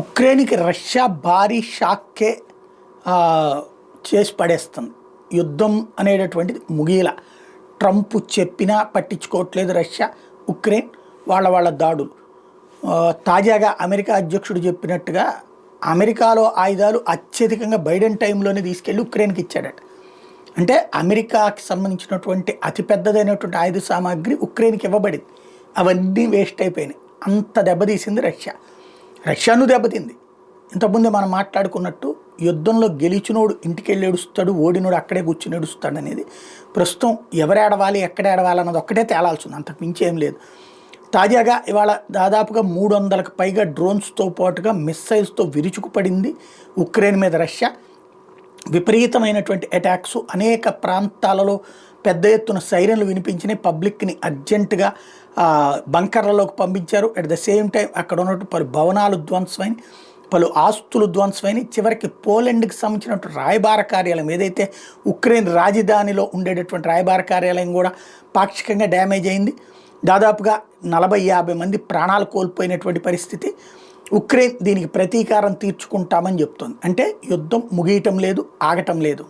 ఉక్రెయిన్‌కి Russia భారీ షాక్కే చేసి పడేస్తుంది. యుద్ధం అనేటటువంటిది ముగియల. ట్రంప్ చెప్పినా పట్టించుకోవట్లేదు రష్యా, ఉక్రెయిన్ వాళ్ళ దాడులు. తాజాగా అమెరికా అధ్యక్షుడు చెప్పినట్టుగా అమెరికాలో ఆయుధాలు అత్యధికంగా బైడెన్ టైంలోనే తీసుకెళ్ళి ఉక్రెయిన్‌కి ఇచ్చాడట. అంటే అమెరికాకి సంబంధించినటువంటి అతిపెద్దదైనటువంటి ఆయుధ సామాగ్రి ఉక్రెయిన్‌కి ఇవ్వబడింది. అవన్నీ వేస్ట్ అయిపోయినాయి. అంత దెబ్బతీసింది రష్యా. రష్యాను దెబ్బతింది. ఇంతకుముందే మనం మాట్లాడుకున్నట్టు యుద్ధంలో గెలిచినోడు ఇంటికి వెళ్ళి ఏడుస్తాడు, ఓడినోడు అక్కడే కూర్చుని ఏడుస్తాడు అనేది ప్రస్తుతం ఎవరు ఏడవాలి ఎక్కడ ఏడవాలి అన్నది ఒక్కటే తేలాల్సింది, అంతకు మించి ఏం లేదు. తాజాగా ఇవాళ దాదాపుగా 300కు పైగా డ్రోన్స్తో పాటుగా మిస్సైల్స్తో విరుచుకుపడింది ఉక్రెయిన్ మీద రష్యా. విపరీతమైనటువంటి అటాక్స్, అనేక ప్రాంతాలలో పెద్ద ఎత్తున సైరన్లు వినిపించినాయి. పబ్లిక్ని అర్జెంటుగా బంకర్లలోకి పంపించారు. అట్ ద సేమ్ టైం అక్కడ ఉన్నట్టు పలు భవనాలు ధ్వంసమైన, పలు ఆస్తులు ధ్వంసమైన, చివరికి పోలాండ్కి సంబంధించినటువంటి రాయబార కార్యాలయం, ఏదైతే ఉక్రెయిన్ రాజధానిలో ఉండేటటువంటి రాయబార కార్యాలయం కూడా పాక్షికంగా డ్యామేజ్ అయింది. దాదాపుగా 40-50 మంది ప్రాణాలు కోల్పోయినటువంటి పరిస్థితి. ఉక్రెయిన్ దీనికి ప్రతీకారం తీర్చుకుంటామని చెప్తోంది. అంటే యుద్ధం ముగియటం లేదు, ఆగటం లేదు.